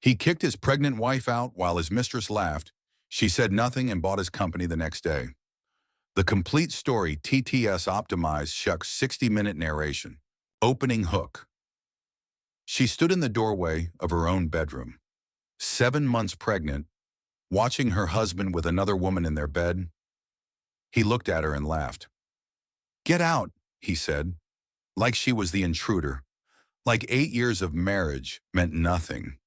He kicked his pregnant wife out while his mistress laughed. She said nothing and bought his company the next day. The complete story, TTS optimized Shuck's 60-minute narration. Opening hook. She stood in the doorway of her own bedroom, 7 months pregnant, watching her husband with another woman in their bed. He looked at her and laughed. "Get out," he said, like she was the intruder. Like 8 years of marriage meant nothing.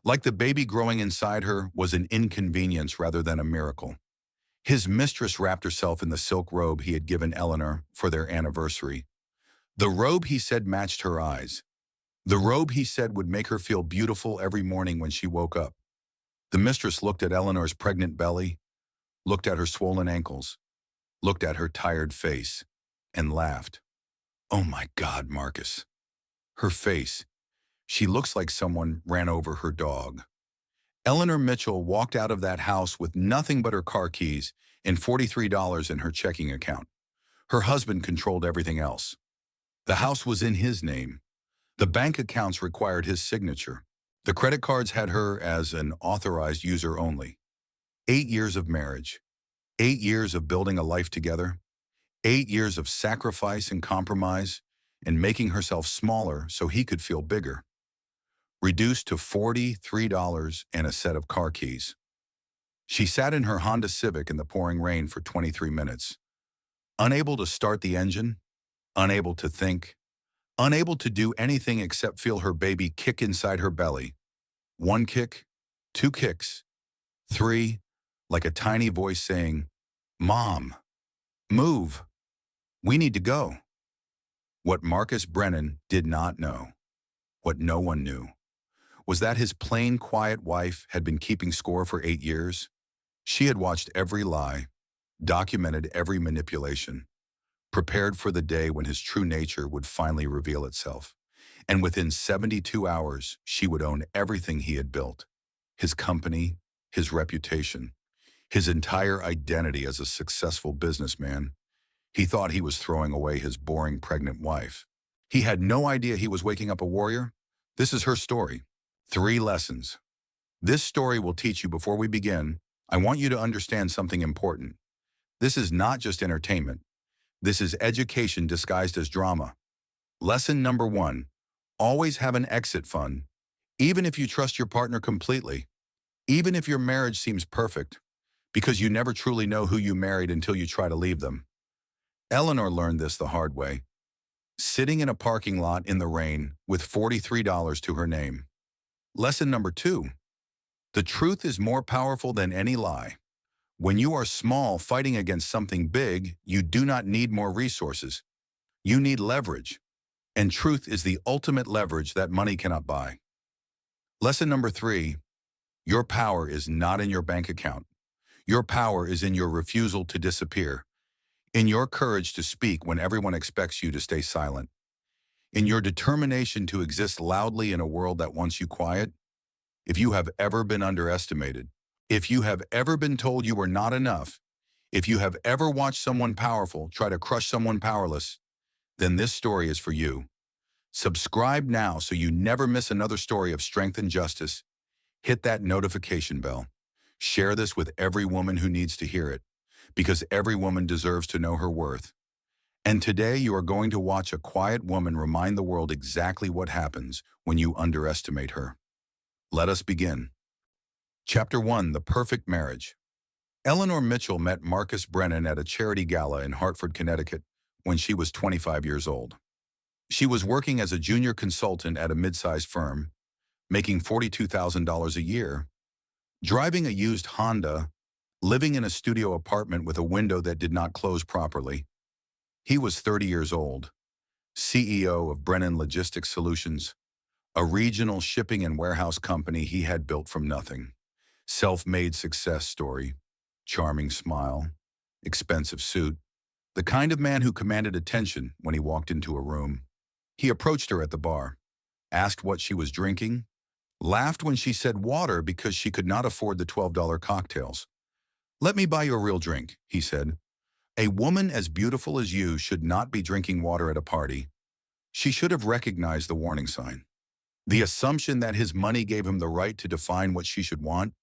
Like the baby growing inside her was an inconvenience rather than a miracle. His mistress wrapped herself in the silk robe he had given Eleanor for their anniversary. The robe, he said, matched her eyes. The robe, he said, would make her feel beautiful every morning when she woke up. The mistress looked at Eleanor's pregnant belly, looked at her swollen ankles, looked at her tired face, and laughed. "Oh my God, Marcus. Her face. She looks like someone ran over her dog." Eleanor Mitchell walked out of that house with nothing but her car keys and $43 in her checking account. Her husband controlled everything else. The house was in his name. The bank accounts required his signature. The credit cards had her as an authorized user only. 8 years of marriage. 8 years of building a life together. 8 years of sacrifice and compromise and making herself smaller so he could feel bigger. Reduced to $43 and a set of car keys. She sat in her Honda Civic in the pouring rain for 23 minutes. Unable to start the engine, unable to think, unable to do anything except feel her baby kick inside her belly. One kick, two kicks, three, like a tiny voice saying, "Mom, move. We need to go." What Marcus Brennan did not know, what no one knew, was that his plain, quiet wife had been keeping score for 8 years. She had watched every lie, documented every manipulation, prepared for the day when his true nature would finally reveal itself. And within 72 hours, she would own everything he had built: his company, his reputation, his entire identity as a successful businessman. He thought he was throwing away his boring pregnant wife. He had no idea he was waking up a warrior. This is her story. 3 lessons. This story will teach you. Before we begin, I want you to understand something important. This is not just entertainment. This is education disguised as drama. Lesson number 1. Always have an exit fund. Even if you trust your partner completely. Even if your marriage seems perfect. Because you never truly know who you married until you try to leave them. Eleanor learned this the hard way. Sitting in a parking lot in the rain with $43 to her name. Lesson number 2. The truth is more powerful than any lie. When you are small fighting against something big, you do not need more resources. You need leverage. And truth is the ultimate leverage that money cannot buy. Lesson number 3. Your power is not in your bank account. Your power is in your refusal to disappear. In your courage to speak when everyone expects you to stay silent. In your determination to exist loudly in a world that wants you quiet. If you have ever been underestimated, if you have ever been told you were not enough, if you have ever watched someone powerful try to crush someone powerless, then this story is for you. Subscribe now so you never miss another story of strength and justice. Hit that notification bell. Share this with every woman who needs to hear it, because every woman deserves to know her worth. And today you are going to watch a quiet woman remind the world exactly what happens when you underestimate her. Let us begin. Chapter 1. The Perfect Marriage. Eleanor Mitchell met Marcus Brennan at a charity gala in Hartford, Connecticut, when she was 25 years old. She was working as a junior consultant at a mid-sized firm, making $42,000 a year, driving a used Honda, living in a studio apartment with a window that did not close properly. He was 30 years old, CEO of Brennan Logistics Solutions, a regional shipping and warehouse company he had built from nothing. Self-made success story, charming smile, expensive suit, the kind of man who commanded attention when he walked into a room. He approached her at the bar, asked what she was drinking, laughed when she said water because she could not afford the $12 cocktails. "Let me buy you a real drink," he said. "A woman as beautiful as you should not be drinking water at a party." She should have recognized the warning sign. The assumption that his money gave him the right to define what she should want.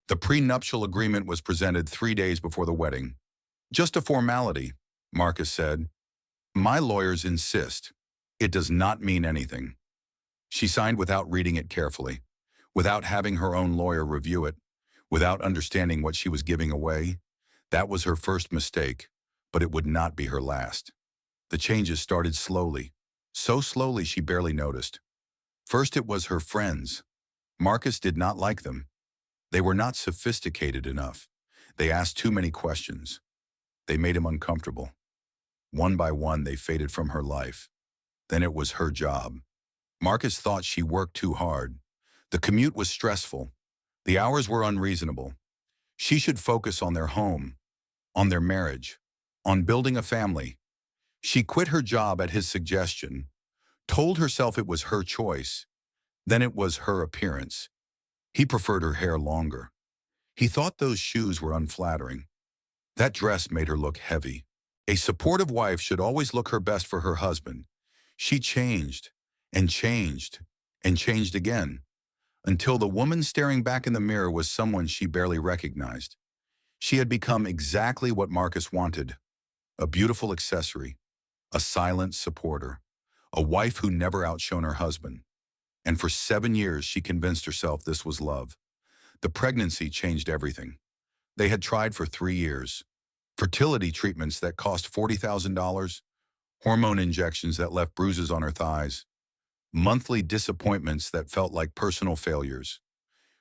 The prenuptial agreement was presented 3 days before the wedding. Just a formality, Marcus said. My lawyers insist. It does not mean anything. She signed without reading it carefully, without having her own lawyer review it, without understanding what she was giving away. That was her first mistake, but it would not be her last. The changes started slowly, so slowly she barely noticed. First it was her friends. Marcus did not like them. They were not sophisticated enough. They asked too many questions. They made him uncomfortable. One by one, they faded from her life. Then it was her job. Marcus thought she worked too hard. The commute was stressful. The hours were unreasonable. She should focus on their home, on their marriage, on building a family. She quit her job at his suggestion, told herself it was her choice. Then it was her appearance. He preferred her hair longer. He thought those shoes were unflattering. That dress made her look heavy. A supportive wife should always look her best for her husband. She changed, and changed, and changed again, until the woman staring back in the mirror was someone she barely recognized. She had become exactly what Marcus wanted: a beautiful accessory, a silent supporter, a wife who never outshone her husband. And for 7 years she convinced herself this was love. The pregnancy changed everything. They had tried for 3 years. Fertility treatments that cost $40,000, hormone injections that left bruises on her thighs, monthly disappointments that felt like personal failures.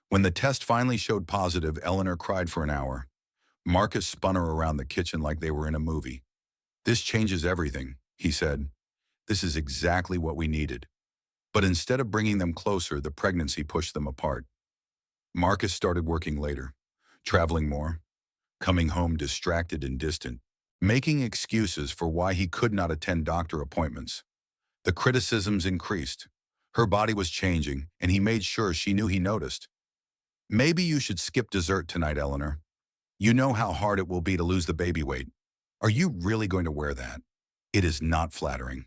When the test finally showed positive, Eleanor cried for an hour. Marcus spun her around the kitchen like they were in a movie. This changes everything, he said. This is exactly what we needed. But instead of bringing them closer, the pregnancy pushed them apart. Marcus started working later, traveling more, coming home distracted and distant, making excuses for why he could not attend doctor appointments. The criticisms increased. Her body was changing, and he made sure she knew he noticed. Maybe you should skip dessert tonight, Eleanor. You know how hard it will be to lose the baby weight. Are you really going to wear that? It is not flattering.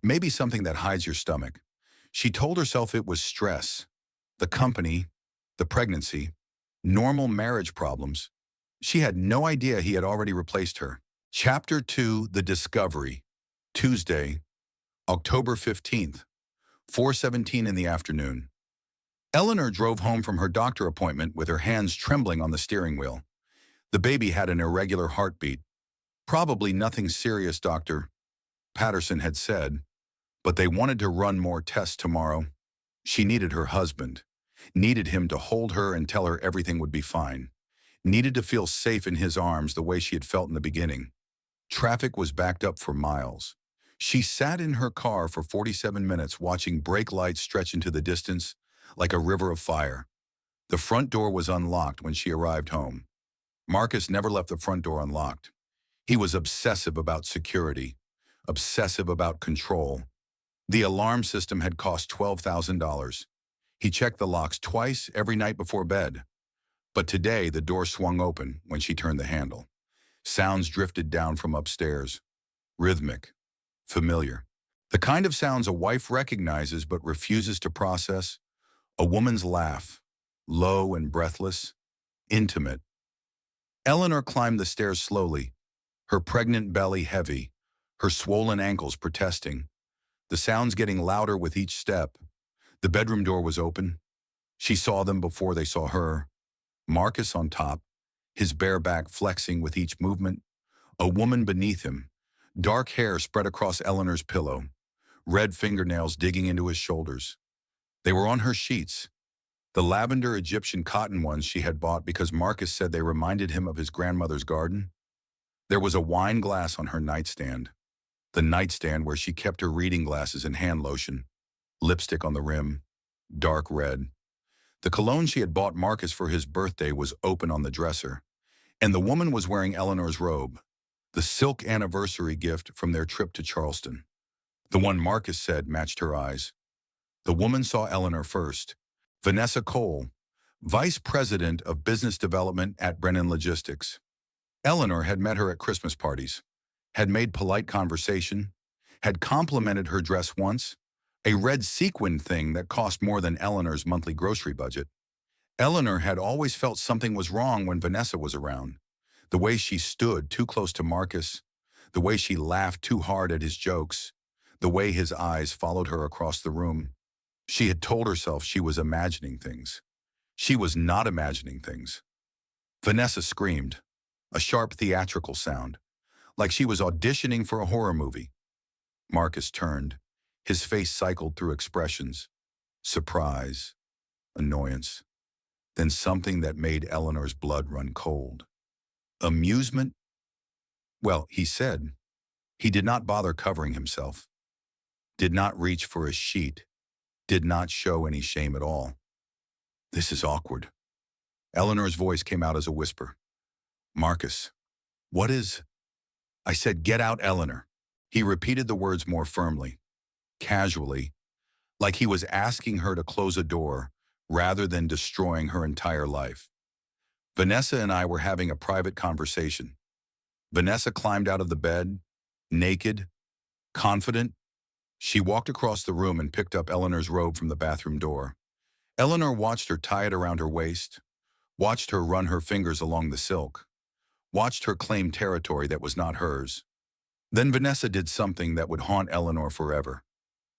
Maybe something that hides your stomach. She told herself it was stress, the company, the pregnancy, normal marriage problems. She had no idea he had already replaced her. Chapter 2, The Discovery. Tuesday, October 15th, 4:17 in the afternoon. Eleanor drove home from her doctor appointment with her hands trembling on the steering wheel. The baby had an irregular heartbeat. Probably nothing serious, Dr. Patterson had said, but they wanted to run more tests tomorrow. She needed her husband, needed him to hold her and tell her everything would be fine, needed to feel safe in his arms the way she had felt in the beginning. Traffic was backed up for miles. She sat in her car for 47 minutes watching brake lights stretch into the distance like a river of fire. The front door was unlocked when she arrived home. Marcus never left the front door unlocked. He was obsessive about security, obsessive about control. The alarm system had cost $12,000. He checked the locks twice every night before bed. But today the door swung open when she turned the handle. Sounds drifted down from upstairs. Rhythmic, familiar. The kind of sounds a wife recognizes but refuses to process. A woman's laugh, low and breathless, intimate. Eleanor climbed the stairs slowly, her pregnant belly heavy, her swollen ankles protesting. the sounds getting louder with each step. The bedroom door was open. She saw them before they saw her. Marcus on top, his bare back flexing with each movement. A woman beneath him, dark hair spread across Eleanor's pillow, red fingernails digging into his shoulders. They were on her sheets, the lavender Egyptian cotton ones she had bought because Marcus said they reminded him of his grandmother's garden. There was a wine glass on her nightstand, the nightstand where she kept her reading glasses and hand lotion, lipstick on the rim, dark red. The cologne she had bought Marcus for his birthday was open on the dresser, and the woman was wearing Eleanor's robe, the silk anniversary gift from their trip to Charleston. The one Marcus said matched her eyes. The woman saw Eleanor first. Vanessa Cole, Vice President of Business Development at Brennan Logistics. Eleanor had met her at Christmas parties, had made polite conversation, had complimented her dress once, a red sequin thing that cost more than Eleanor's monthly grocery budget. Eleanor had always felt something was wrong when Vanessa was around. The way she stood too close to Marcus, the way she laughed too hard at his jokes, the way his eyes followed her across the room. She had told herself she was imagining things. She was not imagining things. Vanessa screamed, a sharp theatrical sound, like she was auditioning for a horror movie. Marcus turned. His face cycled through expressions: surprise, annoyance, then something that made Eleanor's blood run cold. Amusement? Well, he said. He did not bother covering himself, did not reach for a sheet, did not show any shame at all. This is awkward. Eleanor's voice came out as a whisper. Marcus, what is... I said, get out, Eleanor. He repeated the words more firmly, casually, like he was asking her to close a door rather than destroying her entire life. Vanessa and I were having a private conversation. Vanessa climbed out of the bed, naked, confident. She walked across the room and picked up Eleanor's robe from the bathroom door. Eleanor watched her tie it around her waist, watched her run her fingers along the silk, watched her claim territory that was not hers. Then Vanessa did something that would haunt Eleanor forever.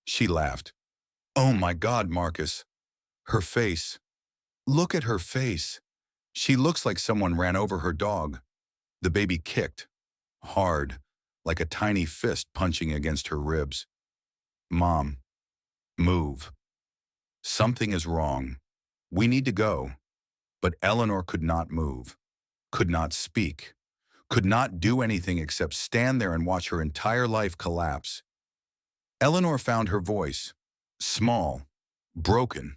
She laughed. Oh my God, Marcus. Her face. Look at her face. She looks like someone ran over her dog. The baby kicked, hard, like a tiny fist punching against her ribs. Mom, move. Something is wrong. We need to go. But Eleanor could not move, could not speak, could not do anything except stand there and watch her entire life collapse. Eleanor found her voice, small, broken.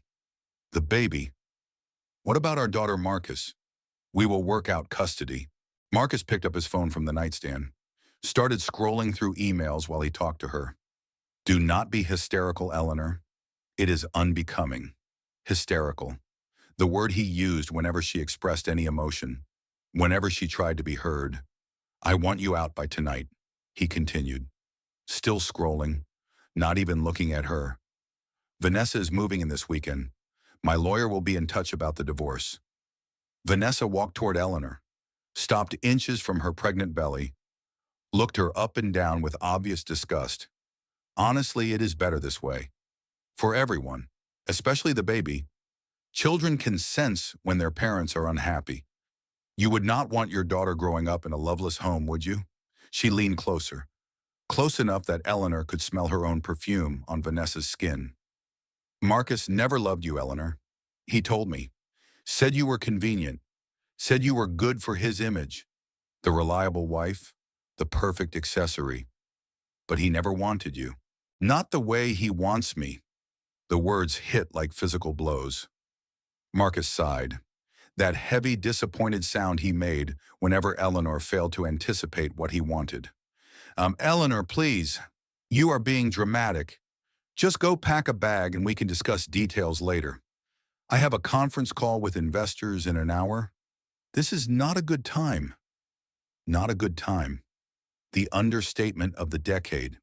The baby. What about our daughter Marcus? We will work out custody. Marcus picked up his phone from the nightstand, started scrolling through emails while he talked to her. Do not be hysterical, Eleanor. It is unbecoming. Hysterical. The word he used whenever she expressed any emotion, whenever she tried to be heard. I want you out by tonight, he continued, still scrolling, not even looking at her. Vanessa is moving in this weekend. My lawyer will be in touch about the divorce. Vanessa walked toward Eleanor, stopped inches from her pregnant belly, looked her up and down with obvious disgust. Honestly, it is better this way. For everyone, especially the baby. Children can sense when their parents are unhappy. You would not want your daughter growing up in a loveless home, would you? She leaned closer, close enough that Eleanor could smell her own perfume on Vanessa's skin. Marcus never loved you, Eleanor. He told me. Said you were convenient. Said you were good for his image. The reliable wife, the perfect accessory. But he never wanted you. Not the way he wants me. The words hit like physical blows. Marcus sighed. That heavy, disappointed sound he made whenever Eleanor failed to anticipate what he wanted. Eleanor, please. You are being dramatic. Just go pack a bag and we can discuss details later. I have a conference call with investors in an hour. This is not a good time. Not a good time. The understatement of the decade.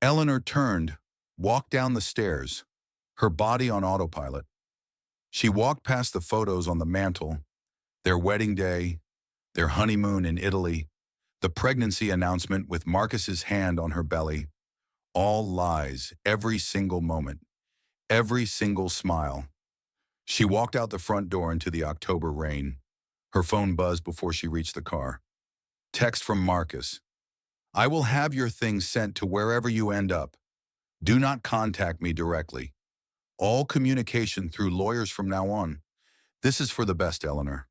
Eleanor turned, walked down the stairs, her body on autopilot. She walked past the photos on the mantle, their wedding day, their honeymoon in Italy, the pregnancy announcement with Marcus's hand on her belly, All lies, every single moment, every single smile. She walked out the front door into the October rain. Her phone buzzed before she reached the car. Text from Marcus. I will have your things sent to wherever you end up. Do not contact me directly. All communication through lawyers from now on. This is for the best, Eleanor.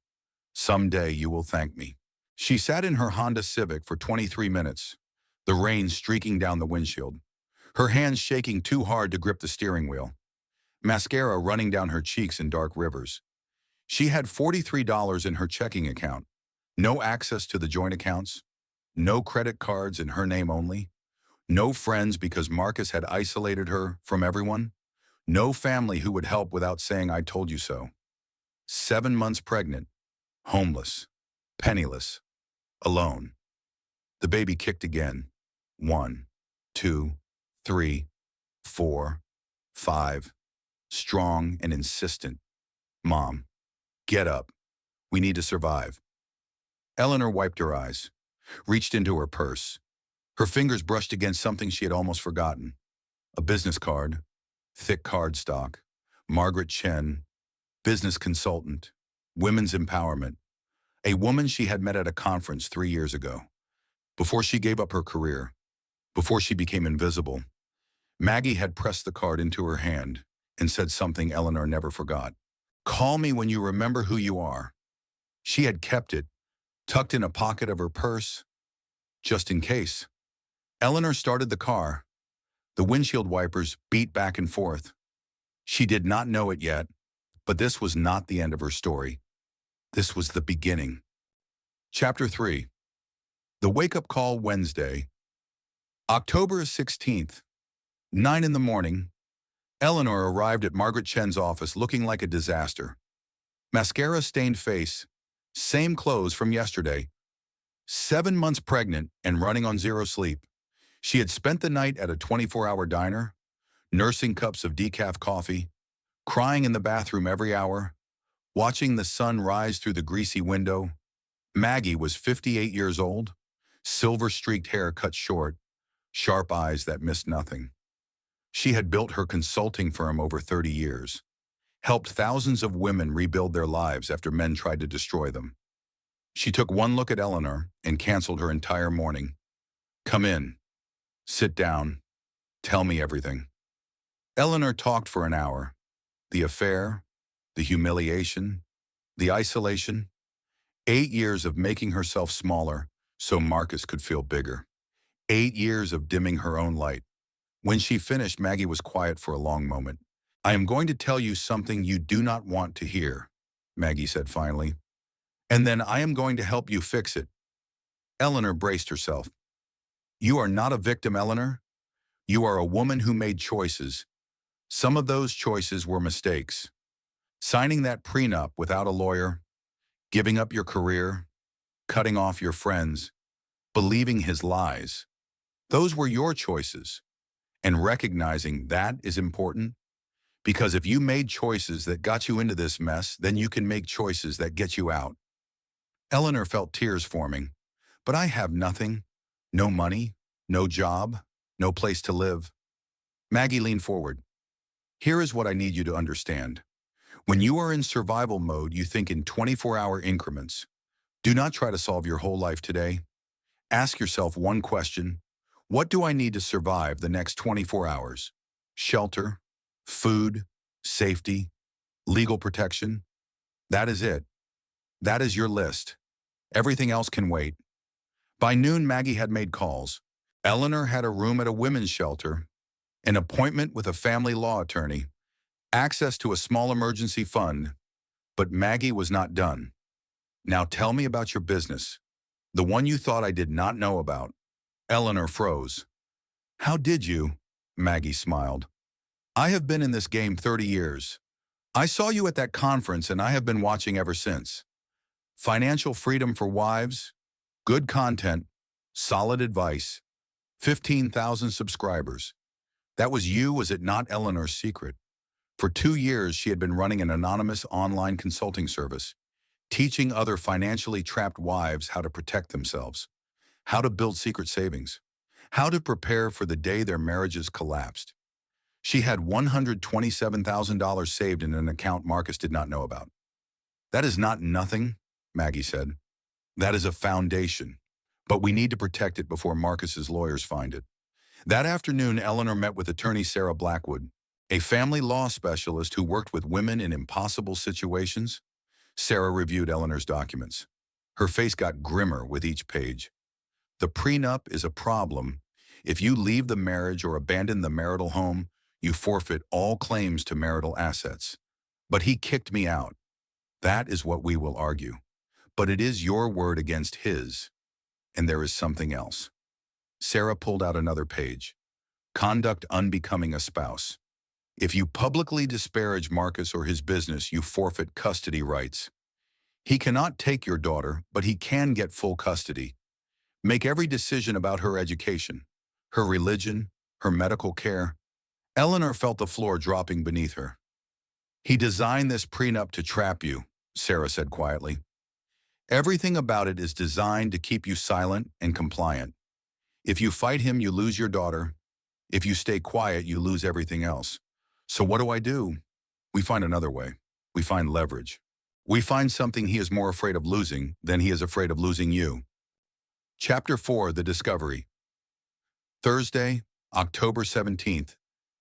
Someday you will thank me. She sat in her Honda Civic for 23 minutes, the rain streaking down the windshield, her hands shaking too hard to grip the steering wheel, mascara running down her cheeks in dark rivers. She had $43 in her checking account, no access to the joint accounts, no credit cards in her name only, no friends because Marcus had isolated her from everyone, no family who would help without saying I told you so. 7 months pregnant, homeless, penniless, alone. The baby kicked again. 1, 2, 3, 4, 5. Strong and insistent. Mom, get up. We need to survive. Eleanor wiped her eyes, reached into her purse. Her fingers brushed against something she had almost forgotten. A business card, thick cardstock, Margaret Chen, business consultant, women's empowerment, a woman she had met at a conference 3 years ago. Before she gave up her career, before she became invisible, Maggie had pressed the card into her hand and said something Eleanor never forgot. Call me when you remember who you are. She had kept it, tucked in a pocket of her purse, just in case. Eleanor started the car. The windshield wipers beat back and forth. She did not know it yet, but this was not the end of her story. This was the beginning. Chapter 3. The Wake-Up Call Wednesday. October 16th, 9 in the morning. Eleanor arrived at Margaret Chen's office looking like a disaster. Mascara-stained face, same clothes from yesterday. 7 months pregnant and running on zero sleep. She had spent the night at a 24-hour diner, nursing cups of decaf coffee, crying in the bathroom every hour, watching the sun rise through the greasy window. Maggie was 58 years old, silver-streaked hair cut short, sharp eyes that missed nothing. She had built her consulting firm over 30 years, helped thousands of women rebuild their lives after men tried to destroy them. She took one look at Eleanor and canceled her entire morning. Come in. Sit down. Tell me everything. Eleanor talked for an hour. The affair, the humiliation, the isolation. 8 years of making herself smaller so Marcus could feel bigger. 8 years of dimming her own light. When she finished, Maggie was quiet for a long moment. I am going to tell you something you do not want to hear, Maggie said finally. And then I am going to help you fix it. Eleanor braced herself. You are not a victim, Eleanor. You are a woman who made choices. Some of those choices were mistakes. Signing that prenup without a lawyer, giving up your career, cutting off your friends, believing his lies. Those were your choices. And recognizing that is important, because if you made choices that got you into this mess, then you can make choices that get you out. Eleanor felt tears forming. But I have nothing. No money, no job, no place to live. Maggie leaned forward. Here is what I need you to understand. When you are in survival mode, you think in 24-hour increments. Do not try to solve your whole life today. Ask yourself one question. What do I need to survive the next 24 hours? Shelter, food, safety, legal protection. That is it. That is your list. Everything else can wait. By noon, Maggie had made calls. Eleanor had a room at a women's shelter, an appointment with a family law attorney, access to a small emergency fund, but Maggie was not done. Now tell me about your business, the one you thought I did not know about. Eleanor froze. How did you? Maggie smiled. I have been in this game 30 years. I saw you at that conference and I have been watching ever since. Financial freedom for wives, good content, solid advice, 15,000 subscribers. That was you, was it not? Eleanor's secret. For 2 years, she had been running an anonymous online consulting service, teaching other financially trapped wives how to protect themselves, how to build secret savings, How to prepare for the day their marriages collapsed. She had $127,000 saved in an account Marcus did not know about. That is not nothing, Maggie said. That is a foundation. But we need to protect it before Marcus's lawyers find it. That afternoon, Eleanor met with attorney Sarah Blackwood, a family law specialist who worked with women in impossible situations. Sarah reviewed Eleanor's documents. Her face got grimmer with each page. The prenup is a problem. If you leave the marriage or abandon the marital home, you forfeit all claims to marital assets. But he kicked me out. That is what we will argue. But it is your word against his. And there is something else. Sarah pulled out another page. Conduct unbecoming a spouse. If you publicly disparage Marcus or his business, you forfeit custody rights. He cannot take your daughter, but he can get full custody. Make every decision about her education, her religion, her medical care. Eleanor felt the floor dropping beneath her. He designed this prenup to trap you, Sarah said quietly. Everything about it is designed to keep you silent and compliant. If you fight him, you lose your daughter. If you stay quiet, you lose everything else. So what do? We find another way. We find leverage. We find something he is more afraid of losing than he is afraid of losing you. Chapter 4, The Discovery. Thursday, October 17th.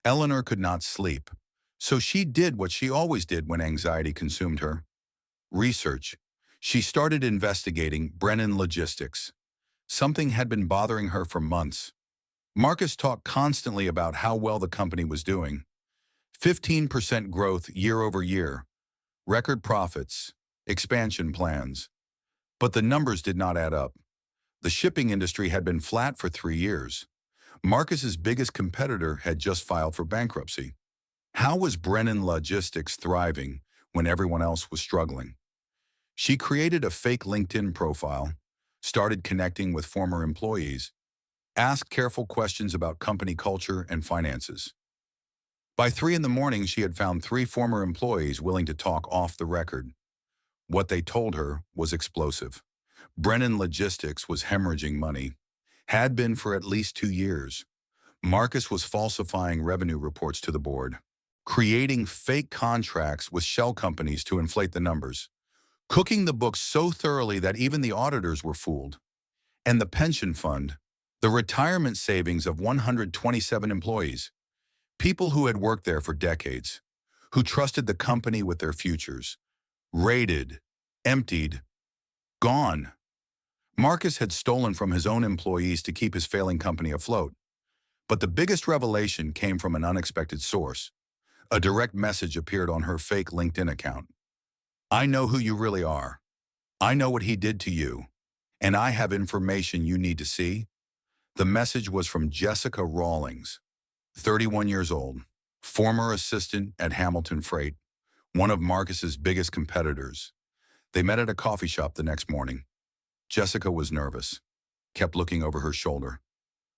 Eleanor could not sleep, so she did what she always did when anxiety consumed her. Research. She started investigating Brennan Logistics. Something had been bothering her for months. Marcus talked constantly about how well the company was doing. 15% growth year over year, record profits, expansion plans. But the numbers did not add up. The shipping industry had been flat for 3 years. Marcus's biggest competitor had just filed for bankruptcy. How was Brennan Logistics thriving when everyone else was struggling? She created a fake LinkedIn profile, started connecting with former employees, asked careful questions about company culture and finances. By 3 in the morning, she had found 3 former employees willing to talk off the record. What they told her was explosive. Brennan Logistics was hemorrhaging money, had been for at least 2 years. Marcus was falsifying revenue reports to the board, creating fake contracts with shell companies to inflate the numbers, cooking the books so thoroughly that even the auditors were fooled. And the pension fund, the retirement savings of 127 employees, people who had worked there for decades, who trusted the company with their futures, raided, emptied, gone. Marcus had stolen from his own employees to keep his failing company afloat. But the biggest revelation came from an unexpected source. A direct message appeared on her fake LinkedIn account. I know who you really are. I know what he did to you. And I have information you need to see. The message was from Jessica Rawlings, 31 years old, former assistant at Hamilton Freight, one of Marcus's biggest competitors. They met at a coffee shop the next morning. Jessica was nervous, kept looking over her shoulder,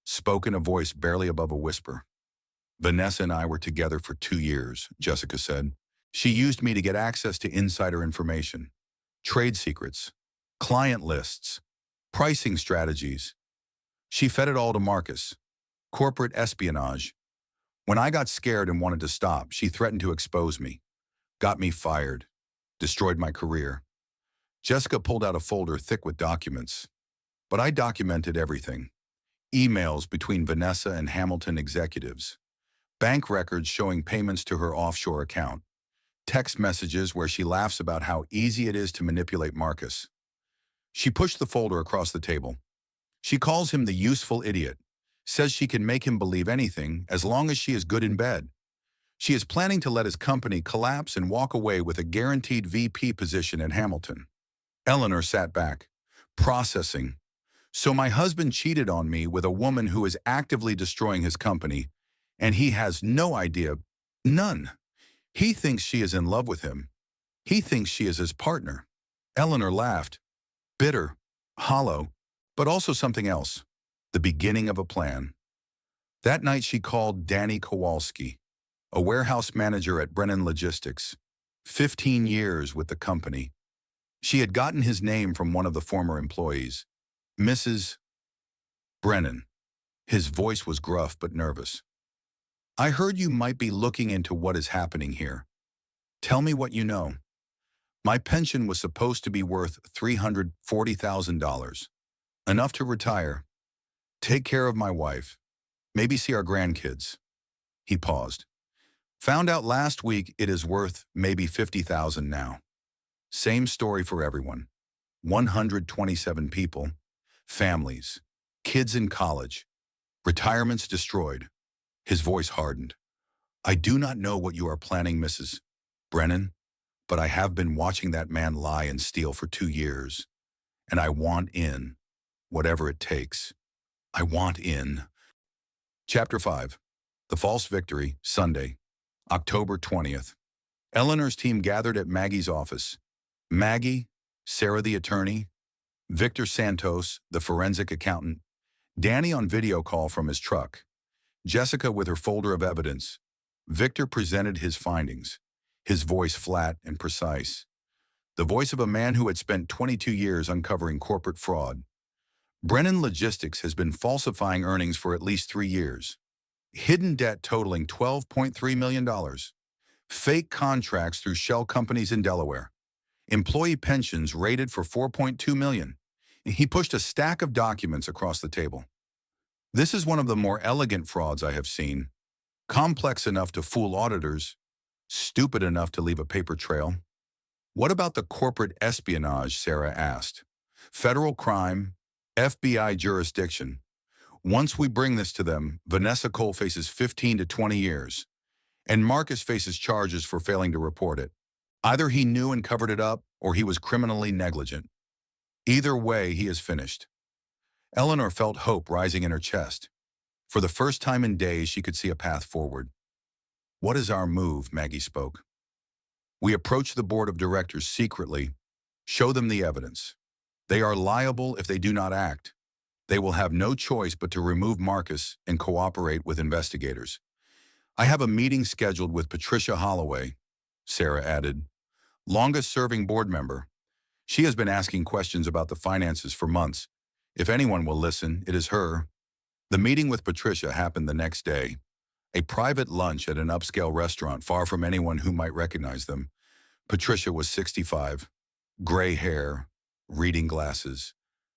spoke in a voice barely above a whisper. Vanessa and I were together for 2 years, Jessica said. She used me to get access to insider information, trade secrets, client lists, pricing strategies. She fed it all to Marcus. Corporate espionage. When I got scared and wanted to stop, she threatened to expose me, got me fired, destroyed my career. Jessica pulled out a folder thick with documents. But I documented everything. Emails between Vanessa and Hamilton executives, bank records showing payments to her offshore account, text messages where she laughs about how easy it is to manipulate Marcus. She pushed the folder across the table. She calls him the useful idiot, says she can make him believe anything as long as she is good in bed. She is planning to let his company collapse and walk away with a guaranteed VP position at Hamilton. Eleanor sat back, processing. So my husband cheated on me with a woman who is actively destroying his company, and he has no idea, none. He thinks she is in love with him. He thinks she is his partner. Eleanor laughed, bitter, hollow, but also something else, the beginning of a plan. That night she called Danny Kowalski, a warehouse manager at Brennan Logistics, 15 years with the company. She had gotten his name from one of the former employees, Mrs. Brennan. His voice was gruff but nervous. I heard you might be looking into what is happening here. Tell me what you know. My pension was supposed to be worth $340,000. Enough to retire, take care of my wife, maybe see our grandkids. He paused. Found out last week it is worth maybe $50,000 now. Same story for everyone. 127 people, families, kids in college, retirements destroyed. His voice hardened. I do not know what you are planning, Mrs. Brennan, but I have been watching that man lie and steal for 2 years, and I want in, whatever it takes. I want in. Chapter 5. The False Victory, Sunday, October 20th. Eleanor's team gathered at Maggie's office. Maggie, Sarah the attorney, Victor Santos, the forensic accountant, Danny on video call from his truck, Jessica with her folder of evidence. Victor presented his findings, his voice flat and precise. The voice of a man who had spent 22 years uncovering corporate fraud. Brennan Logistics has been falsifying earnings for at least 3 years. Hidden debt totaling $12.3 million. Fake contracts through shell companies in Delaware. Employee pensions rated for $4.2 million. He pushed a stack of documents across the table. This is one of the more elegant frauds I have seen. Complex enough to fool auditors, stupid enough to leave a paper trail. What about the corporate espionage, Sarah asked. Federal crime, FBI jurisdiction. Once we bring this to them, Vanessa Cole faces 15 to 20 years, and Marcus faces charges for failing to report it. Either he knew and covered it up, or he was criminally negligent. Either way, he is finished. Eleanor felt hope rising in her chest. For the first time in days, she could see a path forward. What is our move? Maggie spoke. We approach the board of directors secretly, show them the evidence. They are liable if they do not act. They will have no choice but to remove Marcus and cooperate with investigators. I have a meeting scheduled with Patricia Holloway, Sarah added, longest-serving board member. She has been asking questions about the finances for months. If anyone will listen, it is her. The meeting with Patricia happened the next day. A private lunch at an upscale restaurant far from anyone who might recognize them. Patricia was 65, gray hair, reading glasses,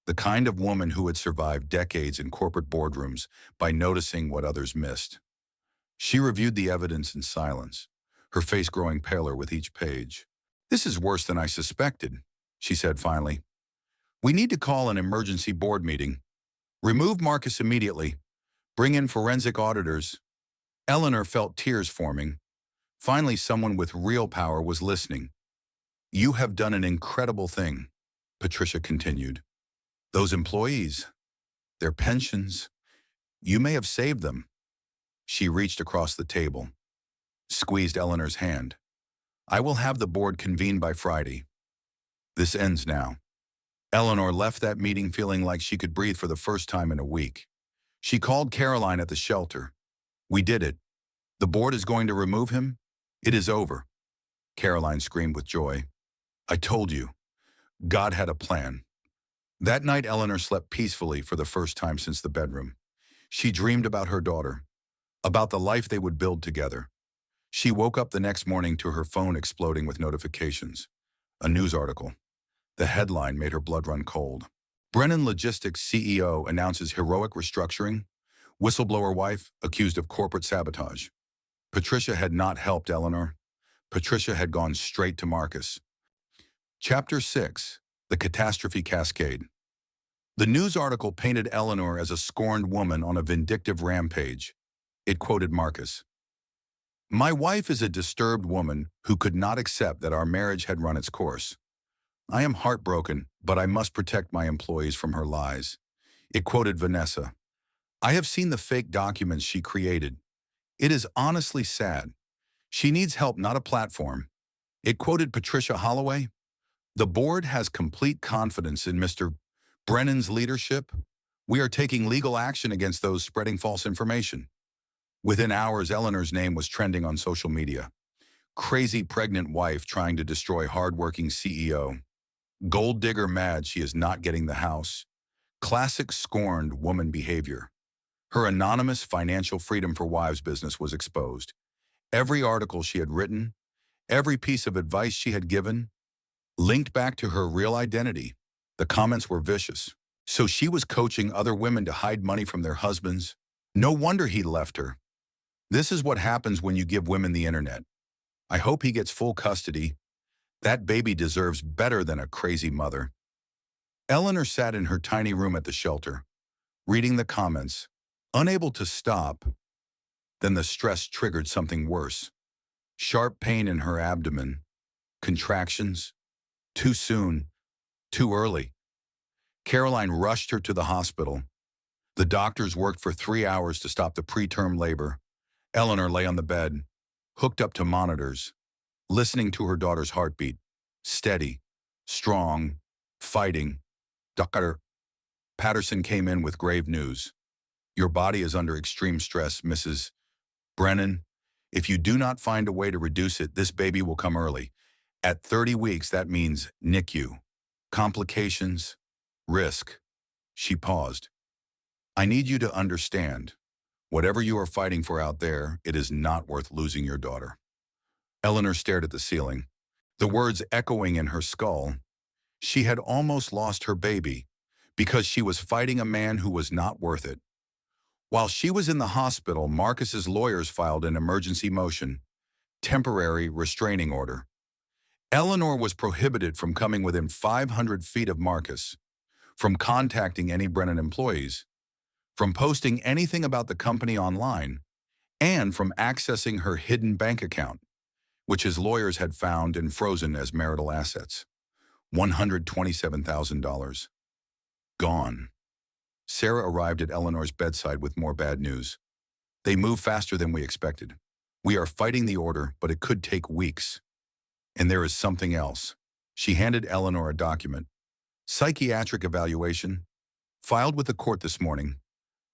the kind of woman who had survived decades in corporate boardrooms by noticing what others missed. She reviewed the evidence in silence, her face growing paler with each page. This is worse than I suspected, she said finally. We need to call an emergency board meeting. Remove Marcus immediately. Bring in forensic auditors. Eleanor felt tears forming. Finally, someone with real power was listening. You have done an incredible thing, Patricia continued. Those employees, their pensions, you may have saved them. She reached across the table, squeezed Eleanor's hand. I will have the board convened by Friday. This ends now. Eleanor left that meeting feeling like she could breathe for the first time in a week. She called Caroline at the shelter. We did it. The board is going to remove him. It is over. Caroline screamed with joy. I told you. God had a plan. That night, Eleanor slept peacefully for the first time since the bedroom. She dreamed about her daughter, about the life they would build together. She woke up the next morning to her phone exploding with notifications. A news article. The headline made her blood run cold. Brennan Logistics CEO announces heroic restructuring. Whistleblower wife accused of corporate sabotage. Patricia had not helped Eleanor. Patricia had gone straight to Marcus. Chapter 6. The Catastrophe Cascade. The news article painted Eleanor as a scorned woman on a vindictive rampage. It quoted Marcus. My wife is a disturbed woman who could not accept that our marriage had run its course. I am heartbroken, but I must protect my employees from her lies. It quoted Vanessa. I have seen the fake documents she created. It is honestly sad. She needs help, not a platform. It quoted Patricia Holloway. The board has complete confidence in Mr. Brennan's leadership. We are taking legal action against those spreading false information. Within hours, Eleanor's name was trending on social media. Crazy pregnant wife trying to destroy hardworking CEO. Gold digger mad she is not getting the house. Classic scorned woman behavior. Her anonymous financial freedom for wives business was exposed. Every article she had written, every piece of advice she had given, linked back to her real identity. The comments were vicious. So she was coaching other women to hide money from their husbands. No wonder he left her. This is what happens when you give women the internet. I hope he gets full custody. That baby deserves better than a crazy mother. Eleanor sat in her tiny room at the shelter, reading the comments, unable to stop. Then the stress triggered something worse. Sharp pain in her abdomen, contractions. Too soon, too early. Caroline rushed her to the hospital. The doctors worked for 3 hours to stop the preterm labor. Eleanor lay on the bed, hooked up to monitors, listening to her daughter's heartbeat. Steady, strong, fighting. Dr. Patterson came in with grave news. Your body is under extreme stress, Mrs. Brennan. If you do not find a way to reduce it, this baby will come early. At 30 weeks, that means NICU. Complications, risk. She paused. I need you to understand. Whatever you are fighting for out there, it is not worth losing your daughter. Eleanor stared at the ceiling, the words echoing in her skull. She had almost lost her baby because she was fighting a man who was not worth it. While she was in the hospital, Marcus's lawyers filed an emergency motion, temporary restraining order. Eleanor was prohibited from coming within 500 feet of Marcus, from contacting any Brennan employees, from posting anything about the company online, and from accessing her hidden bank account, which his lawyers had found and frozen as marital assets. $127,000. Gone. Sarah arrived at Eleanor's bedside with more bad news. They move faster than we expected. We are fighting the order, but it could take weeks. And there is something else. She handed Eleanor a document. Psychiatric evaluation, filed with the court this morning,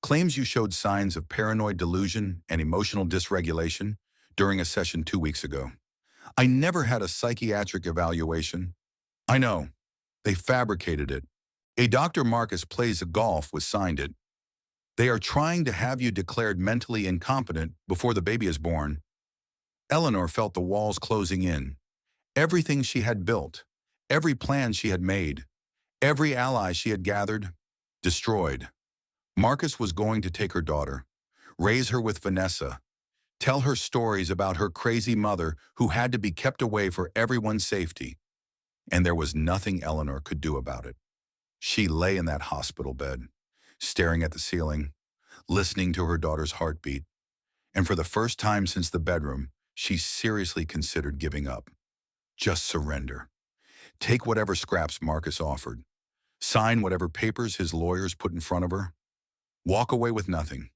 claims you showed signs of paranoid delusion and emotional dysregulation during a session 2 weeks ago. I never had a psychiatric evaluation. I know. They fabricated it. A Dr. Marcus plays golf was signed it. They are trying to have you declared mentally incompetent before the baby is born. Eleanor felt the walls closing in. Everything she had built, every plan she had made, every ally she had gathered, destroyed. Marcus was going to take her daughter, raise her with Vanessa, tell her stories about her crazy mother who had to be kept away for everyone's safety. And there was nothing Eleanor could do about it. She lay in that hospital bed, staring at the ceiling, listening to her daughter's heartbeat. And for the first time since the bedroom, she seriously considered giving up. Just surrender. Take whatever scraps Marcus offered. Sign whatever papers his lawyers put in front of her. Walk away with nothing.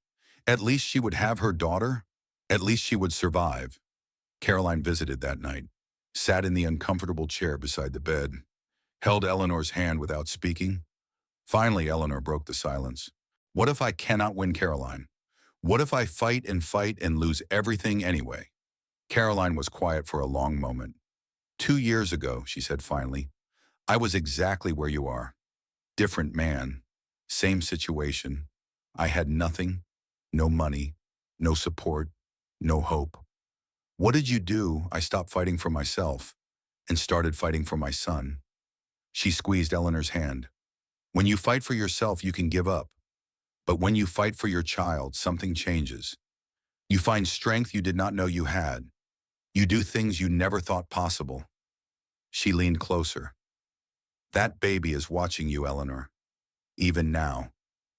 At least she would have her daughter. At least she would survive. Caroline visited that night, sat in the uncomfortable chair beside the bed, held Eleanor's hand without speaking. Finally, Eleanor broke the silence. What if I cannot win Caroline? What if I fight and lose everything anyway? Caroline was quiet for a long moment. 2 years ago, she said finally, I was exactly where you are. Different man, same situation. I had nothing, no money, no support, no hope. What did you do? I stopped fighting for myself and started fighting for my son. She squeezed Eleanor's hand. When you fight for yourself, you can give up. But when you fight for your child, something changes. You find strength you did not know you had. You do things you never thought possible. She leaned closer. That baby is watching you, Eleanor. Even now,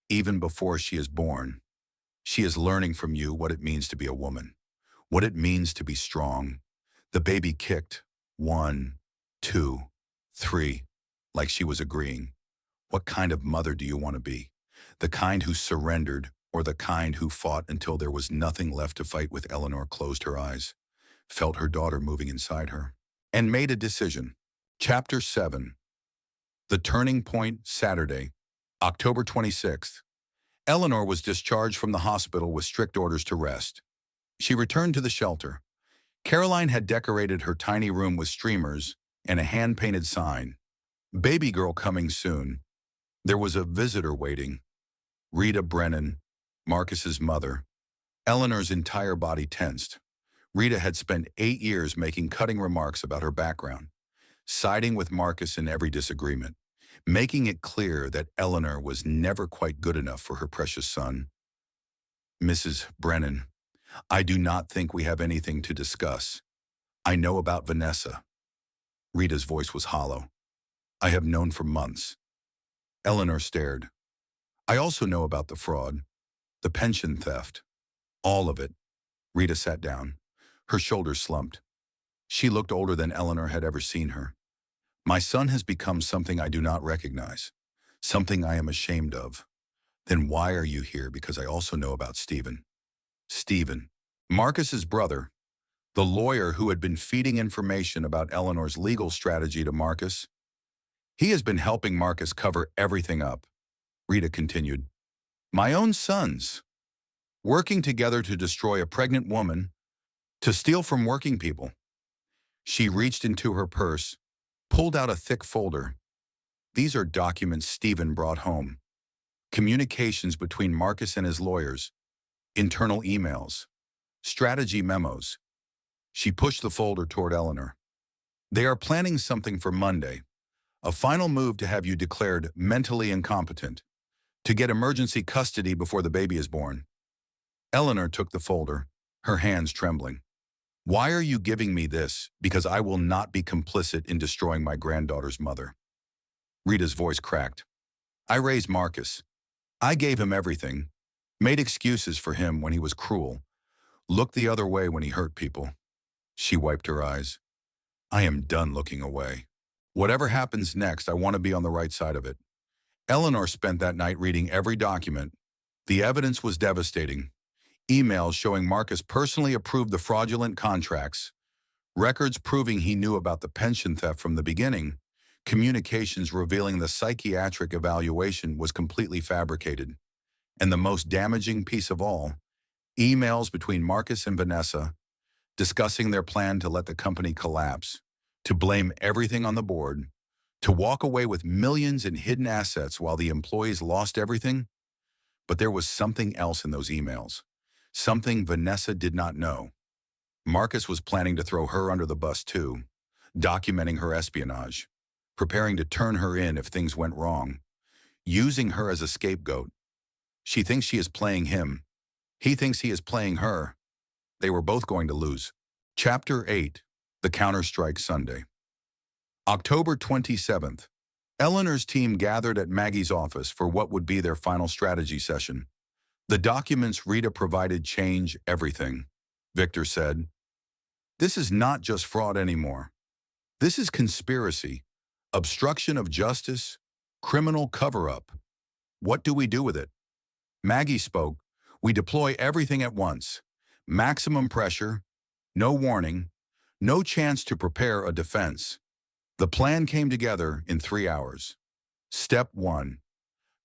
even before she is born, she is learning from you what it means to be a woman, what it means to be strong. The baby kicked 1, 2, 3, like she was agreeing. What kind of mother do you want to be? The kind who surrendered or the kind who fought until there was nothing left to fight with? Eleanor closed her eyes, felt her daughter moving inside her, and made a decision. Chapter 7. The Turning Point, Saturday, October 26th. Eleanor was discharged from the hospital with strict orders to rest. She returned to the shelter. Caroline had decorated her tiny room with streamers and a hand-painted sign. Baby girl coming soon. There was a visitor waiting. Rita Brennan, Marcus's mother. Eleanor's entire body tensed. Rita had spent 8 years making cutting remarks about her background, siding with Marcus in every disagreement, making it clear that Eleanor was never quite good enough for her precious son. Mrs. Brennan, I do not think we have anything to discuss. I know about Vanessa. Rita's voice was hollow. I have known for months. Eleanor stared. I also know about the fraud, the pension theft, all of it. Rita sat down. Her shoulders slumped. She looked older than Eleanor had ever seen her. My son has become something I do not recognize, something I am ashamed of. Then why are you here? Because I also know about Stephen. Stephen, Marcus's brother, the lawyer who had been feeding information about Eleanor's legal strategy to Marcus. He has been helping Marcus cover everything up, Rita continued. My own sons, working together to destroy a pregnant woman, to steal from working people. She reached into her purse, pulled out a thick folder. These are documents Stephen brought home. Communications between Marcus and his lawyers, internal emails, strategy memos. She pushed the folder toward Eleanor. They are planning something for Monday, a final move to have you declared mentally incompetent, to get emergency custody before the baby is born. Eleanor took the folder, her hands trembling. Why are you giving me this? Because I will not be complicit in destroying my granddaughter's mother. Rita's voice cracked. I raised Marcus. I gave him everything, made excuses for him when he was cruel, looked the other way when he hurt people. She wiped her eyes. I am done looking away. Whatever happens next, I want to be on the right side of it. Eleanor spent that night reading every document. The evidence was devastating. Emails showing Marcus personally approved the fraudulent contracts, records proving he knew about the pension theft from the beginning, communications revealing the psychiatric evaluation was completely fabricated. And the most damaging piece of all, emails between Marcus and Vanessa discussing their plan to let the company collapse, to blame everything on the board, to walk away with millions in hidden assets while the employees lost everything. But there was something else in those emails, something Vanessa did not know. Marcus was planning to throw her under the bus too, documenting her espionage, preparing to turn her in if things went wrong, using her as a scapegoat. She thinks she is playing him. He thinks he is playing her. They were both going to lose. Chapter 8, The Counter-Strike Sunday. October 27th. Eleanor's team gathered at Maggie's office for what would be their final strategy session. The documents Rita provided change everything, Victor said. This is not just fraud anymore. This is conspiracy, obstruction of justice, criminal cover-up. What do we do with it? Maggie spoke. We deploy everything at once. Maximum pressure, no warning, no chance to prepare a defense. The plan came together in 3 hours. Step 1.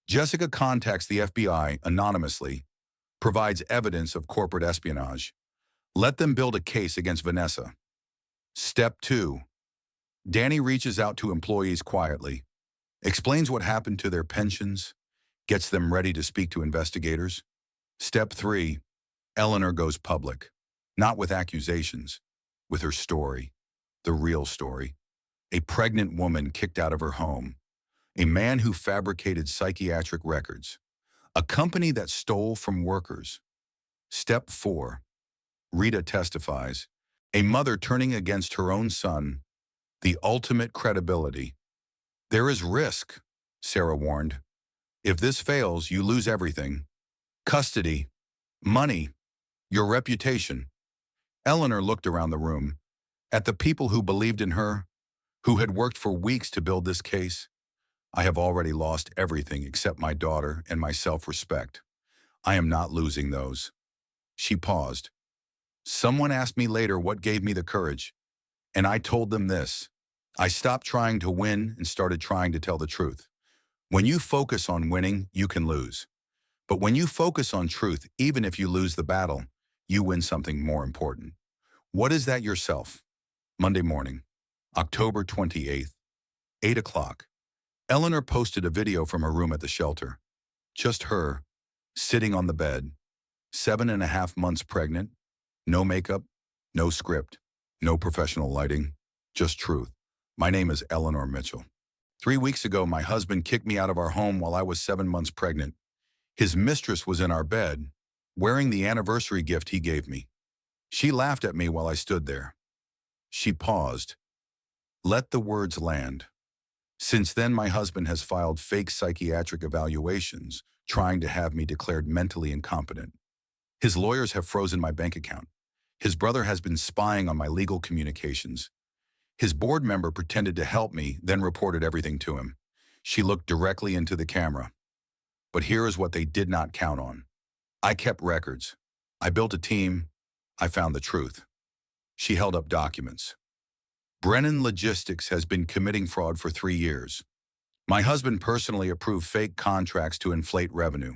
Jessica contacts the FBI anonymously, provides evidence of corporate espionage. Let them build a case against Vanessa. Step 2. Danny reaches out to employees quietly, explains what happened to their pensions, gets them ready to speak to investigators. Step 3. Eleanor goes public, not with accusations, with her story, the real story. A pregnant woman kicked out of her home, a man who fabricated psychiatric records, a company that stole from workers. Step 4. Rita testifies, a mother turning against her own son, the ultimate credibility. There is risk, Sarah warned. If this fails, you lose everything. Custody, money, your reputation. Eleanor looked around the room, at the people who believed in her, who had worked for weeks to build this case. I have already lost everything except my daughter and my self-respect. I am not losing those. She paused. Someone asked me later what gave me the courage, and I told them this. I stopped trying to win and started trying to tell the truth. When you focus on winning, you can lose. But when you focus on truth, even if you lose the battle, you win something more important. What is that yourself? Monday morning, October 28th, 8 o'clock. Eleanor posted a video from her room at the shelter. Just her, sitting on the bed, 7.5 months pregnant, no makeup, no script, no professional lighting, just truth. My name is Eleanor Mitchell. 3 weeks ago, my husband kicked me out of our home while I was 7 months pregnant. His mistress was in our bed, wearing the anniversary gift he gave me. She laughed at me while I stood there. She paused. Let the words land. Since then, my husband has filed fake psychiatric evaluations, trying to have me declared mentally incompetent. His lawyers have frozen my bank account. His brother has been spying on my legal communications. His board member pretended to help me, then reported everything to him. She looked directly into the camera. But here is what they did not count on. I kept records. I built a team. I found the truth. She held up documents. Brennan Logistics has been committing fraud for 3 years. My husband personally approved fake contracts to inflate revenue.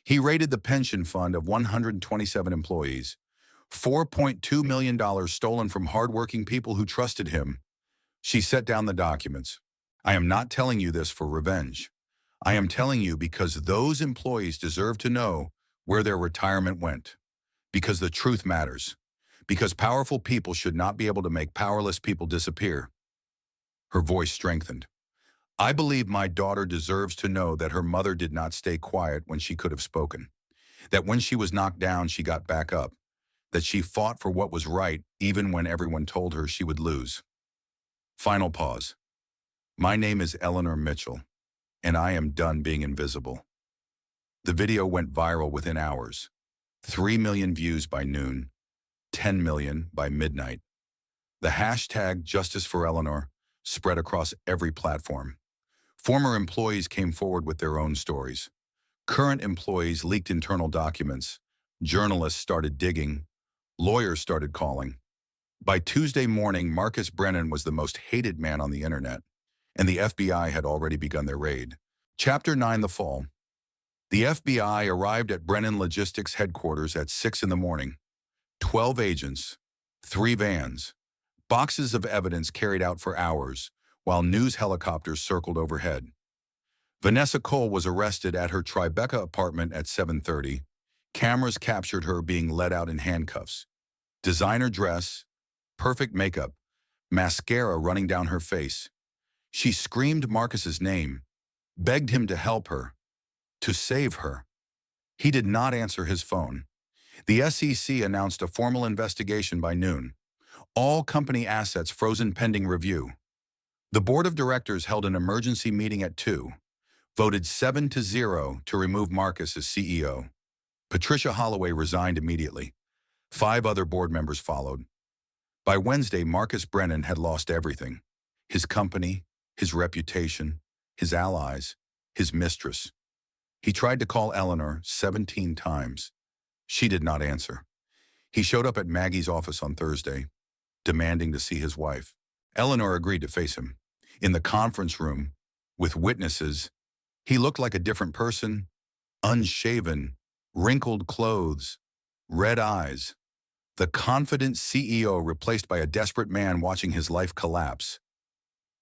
He raided the pension fund of 127 employees. $4.2 million stolen from hardworking people who trusted him. She set down the documents. I am not telling you this for revenge. I am telling you because those employees deserve to know where their retirement went. Because the truth matters. Because powerful people should not be able to make powerless people disappear. Her voice strengthened. I believe my daughter deserves to know that her mother did not stay quiet when she could have spoken. That when she was knocked down, she got back up. That she fought for what was right even when everyone told her she would lose. Final pause. My name is Eleanor Mitchell, and I am done being invisible. The video went viral within hours. 3 million views by noon, 10 million by midnight. The hashtag Justice for Eleanor spread across every platform. Former employees came forward with their own stories. Current employees leaked internal documents. Journalists started digging. Lawyers started calling. By Tuesday morning, Marcus Brennan was the most hated man on the internet, and the FBI had already begun their raid. Chapter 9, The Fall. The FBI arrived at Brennan Logistics headquarters at 6 in the morning. 12 agents, 3 vans, boxes of evidence carried out for hours, while news helicopters circled overhead. Vanessa Cole was arrested at her Tribeca apartment at 7:30. Cameras captured her being led out in handcuffs. Designer dress, perfect makeup, mascara running down her face. She screamed Marcus's name, begged him to help her, to save her. He did not answer his phone. The SEC announced a formal investigation by noon. All company assets frozen pending review. The board of directors held an emergency meeting at 2, voted 7-0 to remove Marcus as CEO. Patricia Holloway resigned immediately. 5 other board members followed. By Wednesday, Marcus Brennan had lost everything. His company, his reputation, his allies, his mistress. He tried to call Eleanor 17 times. She did not answer. He showed up at Maggie's office on Thursday, demanding to see his wife. Eleanor agreed to face him. In the conference room, with witnesses, he looked like a different person, unshaven, wrinkled clothes, red eyes. The confident CEO replaced by a desperate man watching his life collapse.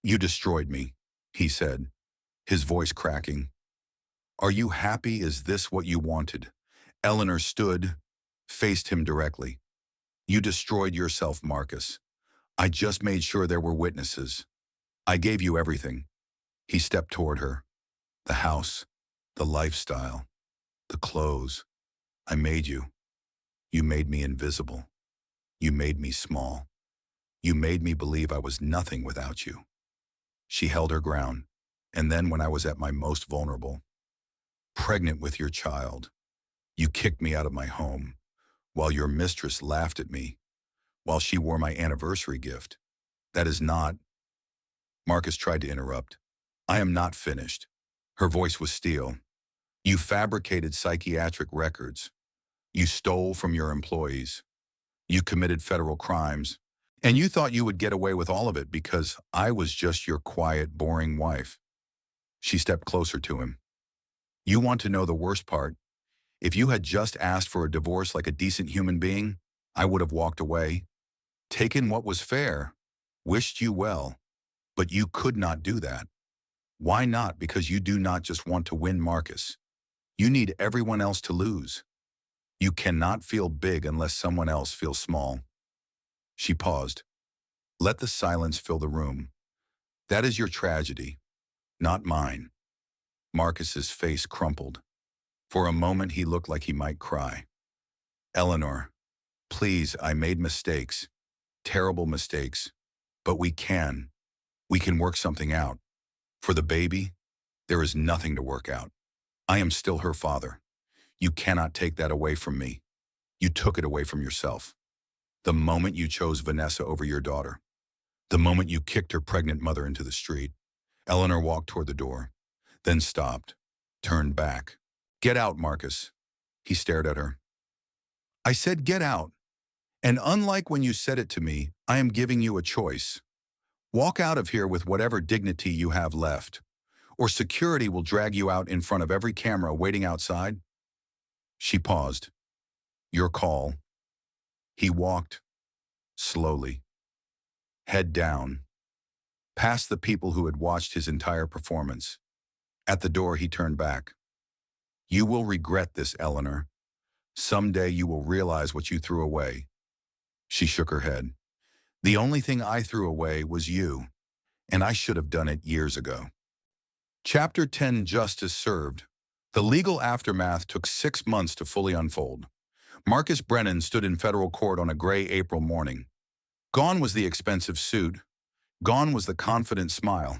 "You destroyed me," he said, his voice cracking. "Are you happy? Is this what you wanted?" Eleanor stood, faced him directly. "You destroyed yourself, Marcus. I just made sure there were witnesses. I gave you everything." He stepped toward her. "The house, the lifestyle, the clothes. I made you. You made me invisible. You made me small. You made me believe I was nothing without you." She held her ground. "And then when I was at my most vulnerable, pregnant with your child, you kicked me out of my home, while your mistress laughed at me, while she wore my anniversary gift. That is not—" Marcus tried to interrupt. "I am not finished." Her voice was steel. "You fabricated psychiatric records. You stole from your employees. You committed federal crimes. And you thought you would get away with all of it because I was just your quiet, boring wife." She stepped closer to him. "You want to know the worst part? If you had just asked for a divorce like a decent human being, I would have walked away, taken what was fair, wished you well. But you could not do that. Why not? Because you do not just want to win Marcus. You need everyone else to lose. You cannot feel big unless someone else feels small. She paused. Let the silence fill the room. That is your tragedy, not mine. Marcus's face crumpled. For a moment he looked like he might cry. Eleanor, please, I made mistakes. Terrible mistakes. But we can. We can work something out. For the baby, there is nothing to work out. I am still her father. You cannot take that away from me. You took it away from yourself. The moment you chose Vanessa over your daughter. The moment you kicked her pregnant mother into the street. Eleanor walked toward the door, then stopped, turned back. Get out, Marcus. He stared at her. I said get out. And unlike when you said it to me, I am giving you a choice. Walk out of here with whatever dignity you have left, or security will drag you out in front of every camera waiting outside. She paused. Your call. He walked, slowly, head down, past the people who had watched his entire performance. At the door, he turned back. You will regret this, Eleanor. Someday you will realize what you threw away. She shook her head. The only thing I threw away was you, and I should have done it years ago. Chapter 10, Justice Served. The legal aftermath took 6 months to fully unfold. Marcus Brennan stood in federal court on a gray April morning. Gone was the expensive suit. Gone was the confident smile.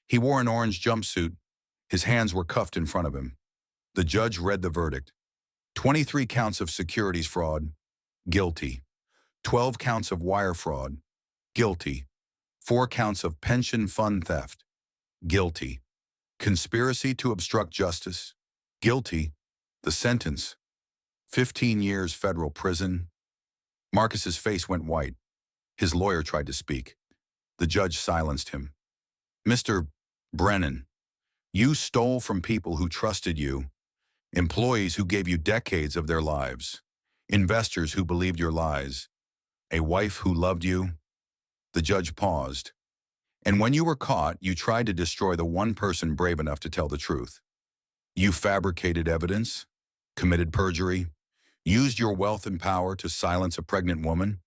He wore an orange jumpsuit. His hands were cuffed in front of him. The judge read the verdict. 23 counts of securities fraud, guilty. 12 counts of wire fraud, guilty. 4 counts of pension fund theft, guilty. Conspiracy to obstruct justice, guilty. The sentence, 15 years federal prison. Marcus's face went white. His lawyer tried to speak. The judge silenced him. Mr. Brennan, you stole from people who trusted you, employees who gave you decades of their lives, investors who believed your lies, a wife who loved you. The judge paused. And when you were caught, you tried to destroy the one person brave enough to tell the truth. You fabricated evidence, committed perjury, used your wealth and power to silence a pregnant woman.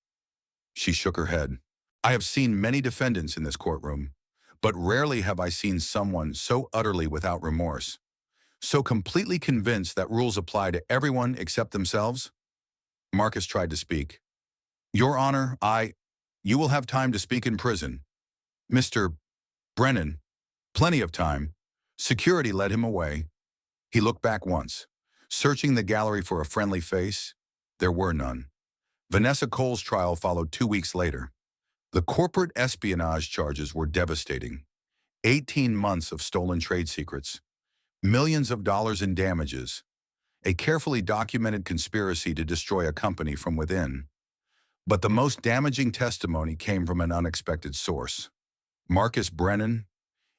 She shook her head. I have seen many defendants in this courtroom, but rarely have I seen someone so utterly without remorse, so completely convinced that rules apply to everyone except themselves. Marcus tried to speak. Your Honor, you will have time to speak in prison. Mr. Brennan, plenty of time. Security led him away. He looked back once, searching the gallery for a friendly face. There were none. Vanessa Cole's trial followed 2 weeks later. The corporate espionage charges were devastating. 18 months of stolen trade secrets, millions of dollars in damages, a carefully documented conspiracy to destroy a company from within. But the most damaging testimony came from an unexpected source. Marcus Brennan,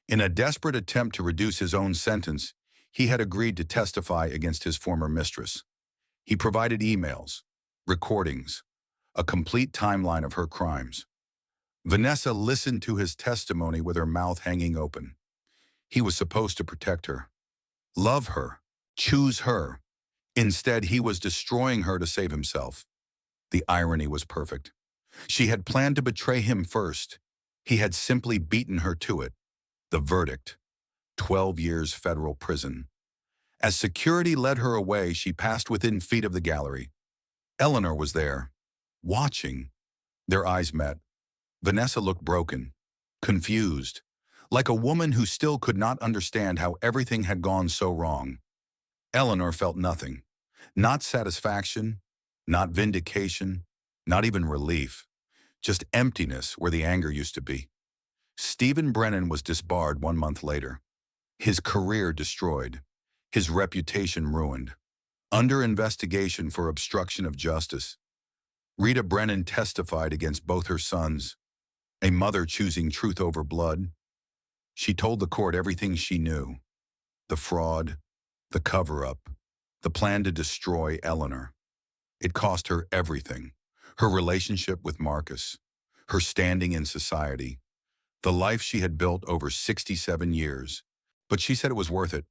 in a desperate attempt to reduce his own sentence, he had agreed to testify against his former mistress. He provided emails, recordings, a complete timeline of her crimes. Vanessa listened to his testimony with her mouth hanging open. He was supposed to protect her, love her, choose her. Instead, he was destroying her to save himself. The irony was perfect. She had planned to betray him first. He had simply beaten her to it. The verdict, 12 years federal prison. As security led her away, she passed within feet of the gallery. Eleanor was there, watching. Their eyes met. Vanessa looked broken, confused, like a woman who still could not understand how everything had gone so wrong. Eleanor felt nothing. Not satisfaction, not vindication, not even relief. Just emptiness where the anger used to be. Stephen Brennan was disbarred 1 month later. His career destroyed. His reputation ruined. Under investigation for obstruction of justice. Rita Brennan testified against both her sons, a mother choosing truth over blood. She told the court everything she knew. The fraud, the cover-up, the plan to destroy Eleanor. It cost her everything. Her relationship with Marcus, her standing in society, the life she had built over 67 years. But she said it was worth it.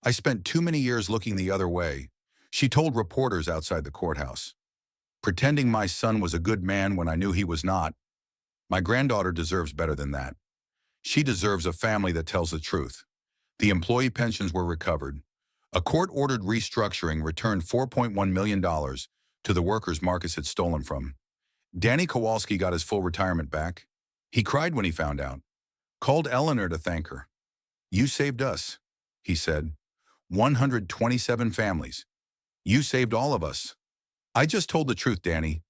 I spent too many years looking the other way, she told reporters outside the courthouse. Pretending my son was a good man when I knew he was not. My granddaughter deserves better than that. She deserves a family that tells the truth. The employee pensions were recovered. A court-ordered restructuring returned $4.1 million to the workers Marcus had stolen from. Danny Kowalski got his full retirement back. He cried when he found out. Called Eleanor to thank her. "You saved us," he said. 127 families. You saved all of us. I just told the truth, Danny.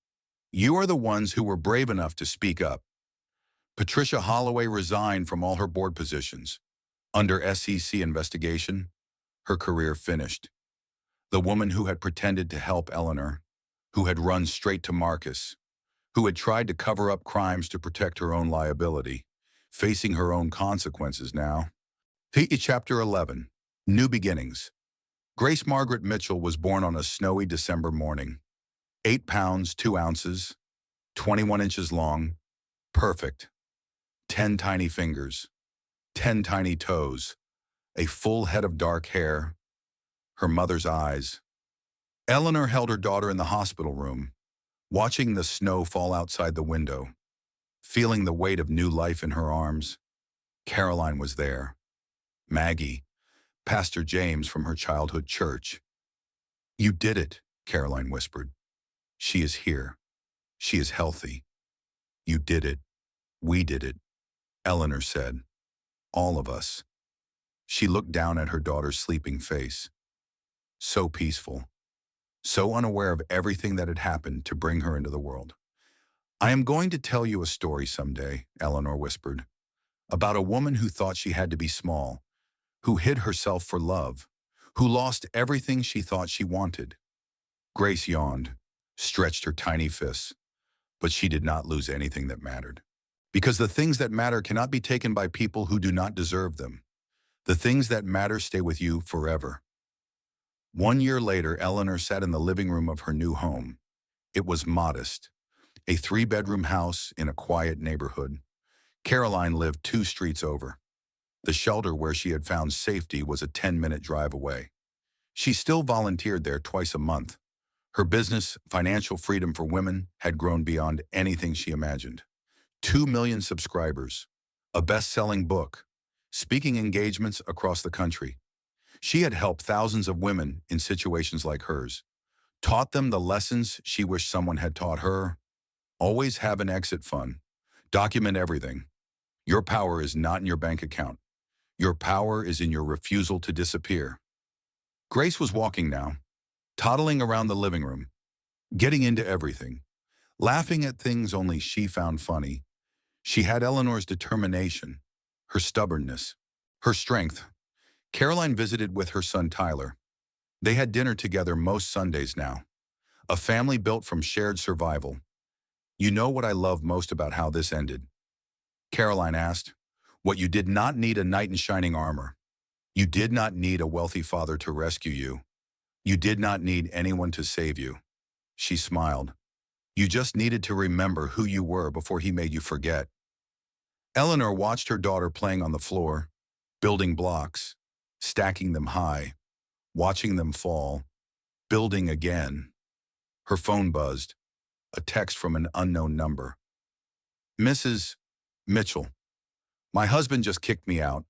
You are the ones who were brave enough to speak up. Patricia Holloway resigned from all her board positions. Under SEC investigation, her career finished. The woman who had pretended to help Eleanor, who had run straight to Marcus, who had tried to cover up crimes to protect her own liability, facing her own consequences now. Chapter 11. New Beginnings. Grace Margaret Mitchell was born on a snowy December morning. 8 pounds, 2 ounces, 21 inches long, perfect. 10 tiny fingers, 10 tiny toes, a full head of dark hair, her mother's eyes. Eleanor held her daughter in the hospital room, watching the snow fall outside the window, feeling the weight of new life in her arms. Caroline was there. Maggie, Pastor James from her childhood church. "You did it," Caroline whispered. "She is here. She is healthy. You did it. We did it," Eleanor said. "All of us." She looked down at her daughter's sleeping face. So peaceful, so unaware of everything that had happened to bring her into the world. "I am going to tell you a story someday," Eleanor whispered, "about a woman who thought she had to be small, who hid herself for love, who lost everything she thought she wanted." Grace yawned, stretched her tiny fists, but she did not lose anything that mattered. Because the things that matter cannot be taken by people who do not deserve them. The things that matter stay with you forever. 1 year later, Eleanor sat in the living room of her new home. It was modest, a 3-bedroom house in a quiet neighborhood. Caroline lived 2 streets over. The shelter where she had found safety was a 10-minute drive away. She still volunteered there twice a month. Her business, Financial Freedom for Women, had grown beyond anything she imagined. 2 million subscribers, a best-selling book, speaking engagements across the country. She had helped thousands of women in situations like hers, taught them the lessons she wished someone had taught her. Always have an exit fund. Document everything. Your power is not in your bank account. Your power is in your refusal to disappear. Grace was walking now, toddling around the living room, getting into everything, laughing at things only she found funny. She had Eleanor's determination, her stubbornness, her strength. Caroline visited with her son Tyler. They had dinner together most Sundays now. A family built from shared survival. "You know what I love most about how this ended?" Caroline asked. "What you did not need a knight in shining armor. You did not need a wealthy father to rescue you. You did not need anyone to save you." She smiled. "You just needed to remember who you were before he made you forget." Eleanor watched her daughter playing on the floor, building blocks, stacking them high, watching them fall, building again. Her phone buzzed, a text from an unknown number. "Mrs. Mitchell, my husband just kicked me out.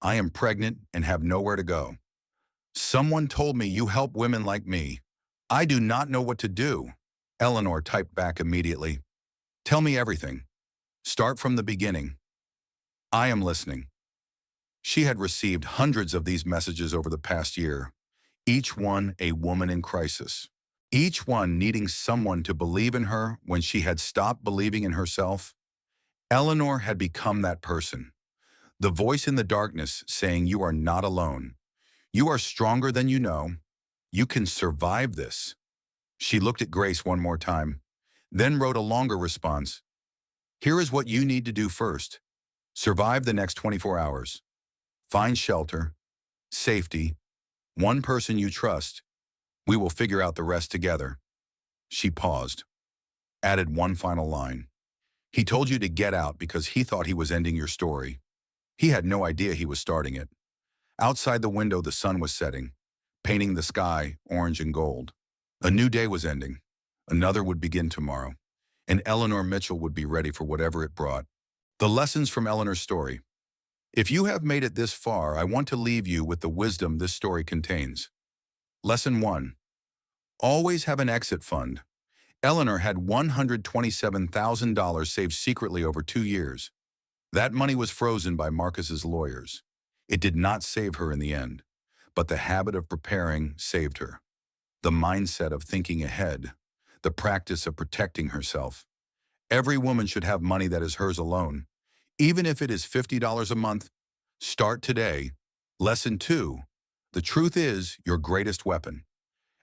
I am pregnant and have nowhere to go. Someone told me you help women like me. I do not know what to do." Eleanor typed back immediately. "Tell me everything. Start from the beginning. I am listening." She had received hundreds of these messages over the past year, each one a woman in crisis, each one needing someone to believe in her when she had stopped believing in herself. Eleanor had become that person, the voice in the darkness saying, "You are not alone. You are stronger than you know. You can survive this." She looked at Grace one more time, then wrote a longer response. "Here is what you need to do first. Survive the next 24 hours. Find shelter, safety, one person you trust. We will figure out the rest together." She paused, added one final line. "He told you to get out because he thought he was ending your story. He had no idea he was starting it." Outside the window, the sun was setting, painting the sky orange and gold. A new day was ending. Another would begin tomorrow, and Eleanor Mitchell would be ready for whatever it brought. The lessons from Eleanor's story. If you have made it this far, I want to leave you with the wisdom this story contains. Lesson 1. Always have an exit fund. Eleanor had $127,000 saved secretly over 2 years. That money was frozen by Marcus's lawyers. It did not save her in the end, but the habit of preparing saved her. The mindset of thinking ahead, the practice of protecting herself. Every woman should have money that is hers alone. Even if it is $50 a month, start today. Lesson 2. The truth is your greatest weapon.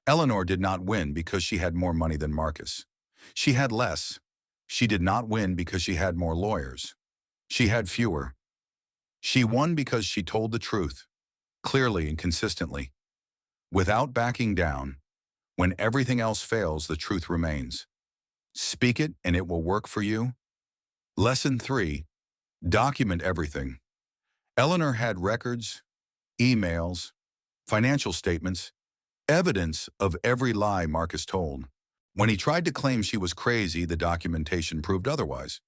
Eleanor did not win because she had more money than Marcus. She had less. She did not win because she had more lawyers. She had fewer. She won because she told the truth, clearly and consistently. Without backing down, when everything else fails, the truth remains. Speak it and it will work for you. Lesson 3. Document everything. Eleanor had records, emails, financial statements, evidence of every lie Marcus told. When he tried to claim she was crazy, the documentation proved otherwise.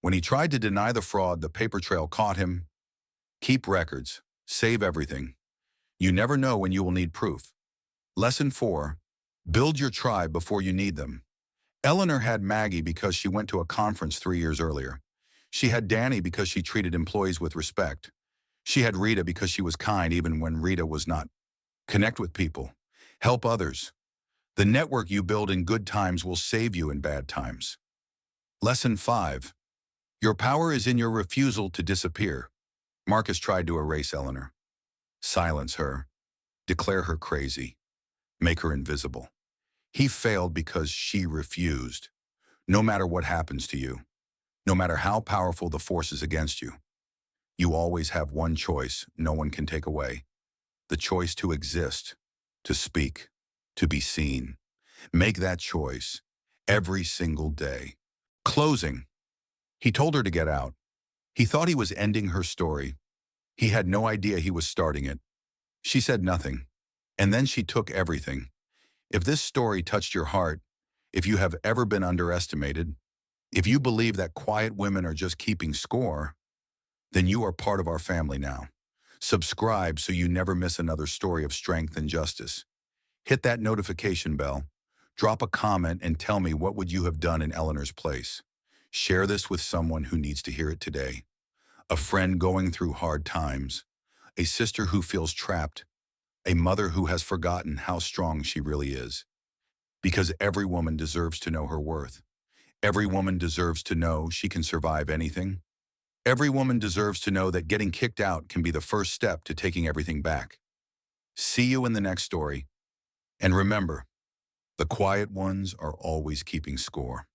When he tried to deny the fraud, the paper trail caught him. Keep records. Save everything. You never know when you will need proof. Lesson 4. Build your tribe before you need them. Eleanor had Maggie because she went to a conference 3 years earlier. She had Danny because she treated employees with respect. She had Rita because she was kind even when Rita was not. Connect with people. Help others. The network you build in good times will save you in bad times. Lesson 5. Your power is in your refusal to disappear. Marcus tried to erase Eleanor. Silence her. Declare her crazy. Make her invisible. He failed because she refused. No matter what happens to you, no matter how powerful the forces against you, you always have one choice no one can take away. The choice to exist, to speak, to be seen. Make that choice every single day. Closing. He told her to get out. He thought he was ending her story. He had no idea he was starting it. She said nothing, and then she took everything. If this story touched your heart, if you have ever been underestimated, if you believe that quiet women are just keeping score, then you are part of our family now. Subscribe so you never miss another story of strength and justice. Hit that notification bell. Drop a comment and tell me what would you have done in Eleanor's place. Share this with someone who needs to hear it today. A friend going through hard times. A sister who feels trapped. A mother who has forgotten how strong she really is. Because every woman deserves to know her worth. Every woman deserves to know she can survive anything. Every woman deserves to know that getting kicked out can be the first step to taking everything back. See you in the next story. And remember, the quiet ones are always keeping score.